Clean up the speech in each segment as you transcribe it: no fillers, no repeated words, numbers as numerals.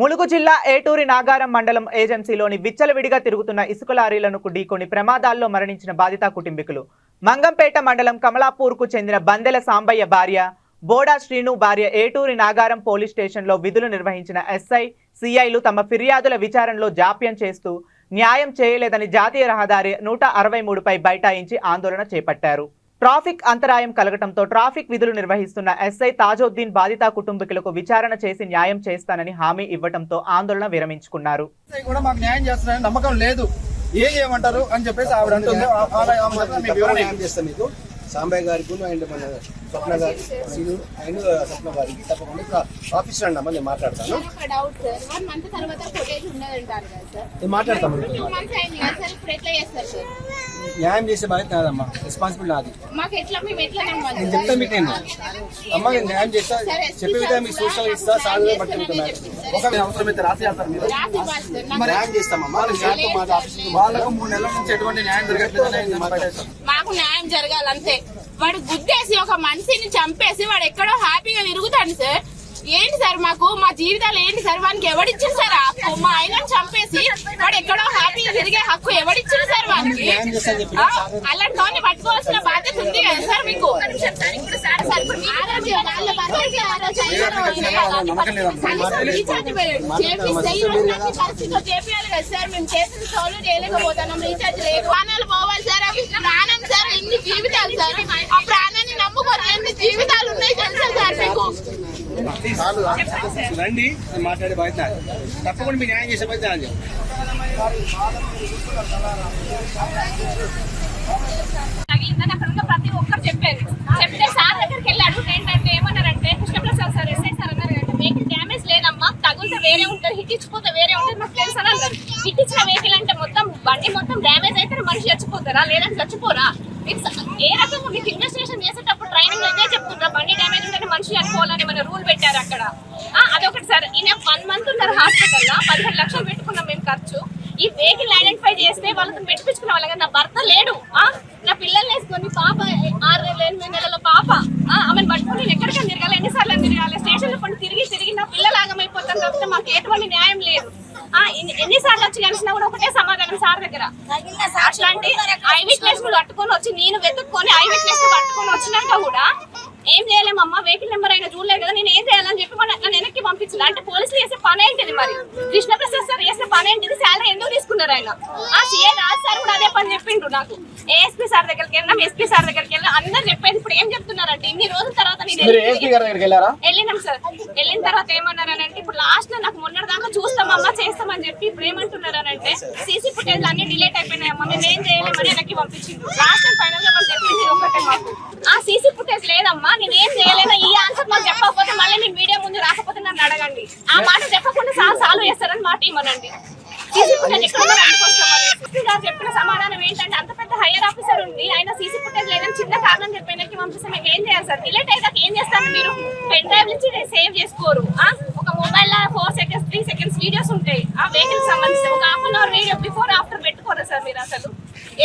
ములుగు జిల్లా ఏటూరి నాగారం మండలం ఏజెన్సీలోని విచ్చలవిడిగా తిరుగుతున్న ఇసుక లారీలను ఢీకొని ప్రమాదాల్లో మరణించిన బాధిత కుటుంబీకులు మంగంపేట మండలం కమలాపూర్కు చెందిన బందెల సాంబయ్య భార్య బోడా శ్రీను భార్య ఏటూరి నాగారం పోలీస్ స్టేషన్లో విధులు నిర్వహించిన ఎస్ఐ సిఐలు తమ ఫిర్యాదుల విచారణలో జాప్యం చేస్తూ న్యాయం చేయలేదని జాతీయ రహదారి 163పై బైఠాయించి ఆందోళన చేపట్టారు. ట్రాఫిక్ అంతరాయం కలగటంతో ట్రాఫిక్ విధులు నిర్వహిస్తున్న ఎస్ఐ తాజుద్దీన్ బాధిత కుటుంబీకులకు విచారణ చేసి న్యాయం చేస్తానని హామీ ఇవ్వడంతో ఆందోళన విరమించుకున్నారు. ఏమంటారు అని చెప్పేసి ఆవిడ సాంబయ్య గారికి అండ్ మన స్వప్న గారి అండ్ స్వప్న గారికి తప్పకుండా ఆఫీస్ రండి అమ్మా, నేను మాట్లాడతాను. మాట్లాడతాము. న్యాయం చేసే బాధ్యత నాదమ్మా, రెస్పాన్సిబిలిటీ నాది. నేను చెప్తాను మీకు, నేను అమ్మా నేను న్యాయం చేస్తా, చెప్పే విధంగా మీకు సూచనలు ఇస్తా, సాగు పట్టుకుంటున్నాను. ఒక అవసరమైతే రాసి చేస్తారు, మీరు న్యాయం చేస్తామమ్మా. వాళ్ళకు 3 నెలల నుంచి ఎటువంటి న్యాయం జరగట్లేదు. మాకు న్యాయం జరగాలంతే. వాడు గుద్దేసి ఒక మనిషిని చంపేసి వాడు ఎక్కడో హ్యాపీగా తిరుగుతాడు సార్. ఏంటి సార్ మాకు మా జీవితాలు ఏంటి సార్? వానికి ఎవడిచ్చింది సార్ హక్కు? మా ఆయనను చంపేసి వాడు ఎక్కడో హ్యాపీగా తిరిగే హక్కు ఎవడిచ్చింది సార్? వానికి అలాంటి వాడిని పట్టుకోవాల్సిన బాధ్యత ఉంది కదా సార్ మీకు. చేపియాలి కదా సార్. మేము చేసిన సోలు చేయలేకపోతున్నాం, రీఛార్జ్ లేదు. ప్రాణాలు పోవాలి సార్. అవి ప్రాణం సార్, ఎన్ని జీవితాలు సార్? ఆ ప్రాణాన్ని నమ్ముకొని ఎన్ని జీవితాలు ఉన్నాయి తెలుసా సార్ మీకు? రండి, మాట్లాడే బాధ్యత తప్పకుండా మీ న్యాయం చేసే బాధ్యత. అక్కడ ఉన్న ప్రతి ఒక్కరు చెప్పారు. చెప్తే సార్ దగ్గరికి వెళ్ళాడు. ఏంటంటే ఏమన్నారంటే కృష్ణప్రసాద్ సార్ ఎస్ఐ సార్ అన్నారు అంటే వెహికల్ డ్యామేజ్ లేదమ్మా, తగులితే వేరే ఉంటుంది, హిట్ ఇచ్చిపోతే వేరే ఉంటుంది, మాకు తెలుసు అని అన్నారు. హిట్ ఇచ్చిన వెహికల్ అంటే మొత్తం బండి మొత్తం డ్యామేజ్ అయితే మనిషి చచ్చిపోతారా? లేదంటే చచ్చిపోరా? ఏ రకంగా మీకు ఇన్వెస్టిగేషన్ చేసేటప్పుడు ట్రైనింగ్ అయితే చెప్తుంటారా బండి డ్యామేజ్ ఉంటే మనిషి చనిపోవాలని మన రూల్ పెట్టారు అక్కడ. అదొకటి సార్. ఈయన 1 month ఉన్నారు హాస్పిటల్లో, 15 లక్షలు పెట్టుకున్నాం మేము ఖర్చు. ఈ వెహికల్ ఐడెంటిఫై చేస్తే వాళ్ళతో పెట్టించుకున్న వాళ్ళ నా భర్త లేడు, నా పిల్లల్ని వేసుకొని పాప 6-8 నెలల పాప, ఆమెను పట్టుకుని నేను ఎక్కడికైనా తిరగాలి, ఎన్నిసార్లు తిరగాలి, స్టేషన్లో కొన్ని తిరిగి నా పిల్లలు ఆగమైపోతాం కాబట్టి మాకు ఎటువంటి న్యాయం లేదు. ఎన్నిసార్లు వచ్చి కలిసినా కూడా ఒకటే సమాధానం సార్ దగ్గర. అట్లాంటి ఐ విట్నెస్ కట్టుకొని వచ్చి నేను వెతుక్కొని ఐ విట్నెస్ కట్టుకొని వచ్చినాక కూడా ఏం చేయలేమమ్మా, వెహికల్ నెంబర్ అయినా చూడలేదు కదా, నేను ఏం చేయాలని చెప్పి నన్ను వెనక్కి పంపించాలి. అంటే పోలీసులు చేసే పని ఏంటిది? మరి కృష్ణప్రసాద్ సార్ చేసే పని ఏంటిది? శాలరీ ఎందుకు తీసుకున్నారు ఆయన? సీఏ రాజ్ సార్ కూడా అదే పని చెప్పిండ్రు నాకు. ఏఎస్పీ సార్ దగ్గరికి వెళ్ళినాం, ఎస్పీ సార్ దగ్గరికి వెళ్ళినా, అందరు చెప్పేది. ఇప్పుడు ఏం చెప్తున్నారంటే ఇన్ని రోజుల తర్వాత వెళ్ళినాం సార్. వెళ్ళిన తర్వాత ఏమన్నారనంటే ఇప్పుడు లాస్ట్ లో నాకు మొన్నటి దాకా చూస్తామమ్మా చేస్తామని చెప్పి ఇప్పుడు ఏమంటున్నారనంటే సీసీ ఫుటేజ్ అన్ని డిలీట్ అయిపోయినాయమ్మా, మేము ఏం చేయలేమని వెనక్కి పంపించిండ్రు. లాస్ట్ ఫైనల్ గా వాళ్ళు చెప్పింది ఒకటే మాకు, సీసీ ఫుటేజ్ లేదమ్మా, నేను ఏం చేయలేదా, ఈ ఆన్సర్ మాకు చెప్పకపోతే మళ్ళీ మీరు మీడియా ముందు రాకపోతే నన్ను అడగండి. ఆ మాట చెప్పకుండా సాల్వ్ చేస్తారని మాట ఇవ్వనండి. సీసీ ఫుటేజ్ ఎక్కడ గారు చెప్పిన సమాధానం ఏంటంటే అంత పెద్ద హైయర్ ఆఫీసర్ ఉంది, ఆయన సీసీ ఫుటేజ్ లేదని చిన్న కారణం చెప్పేందుకు పంపిస్తే మేము ఏం చేయాలి సార్? డిలీట్ అయితే ఏం చేస్తారు మీరు? పెన్ డ్రైవ్ నుంచి సేవ్ చేసుకోరు. ఒక మొబైల్ 4 seconds 3 seconds వీడియోస్ ఉంటాయి ఆ వెహికల్ సంబంధించి, ఒక ½ hour వీడియో బిఫోర్ ఆఫ్టర్ పెట్టుకోరా సార్ మీరు? అసలు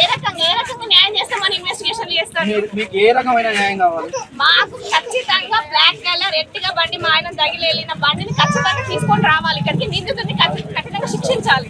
ఏ రకంగా న్యాయం చేస్తామని ఇన్వెస్టిగేషన్ చేస్తారు? మీకు ఏ రకమైన న్యాయం కావాలి? మాకు ఖచ్చితంగా బ్లాక్ కలర్ ఎట్టిగా బండి మా ఆయన తగిలి వెళ్ళిన బండిని ఖచ్చితంగా తీసుకొని రావాలి ఇక్కడికి. నిందితుడిని ఖచ్చితంగా శిక్షించాలి.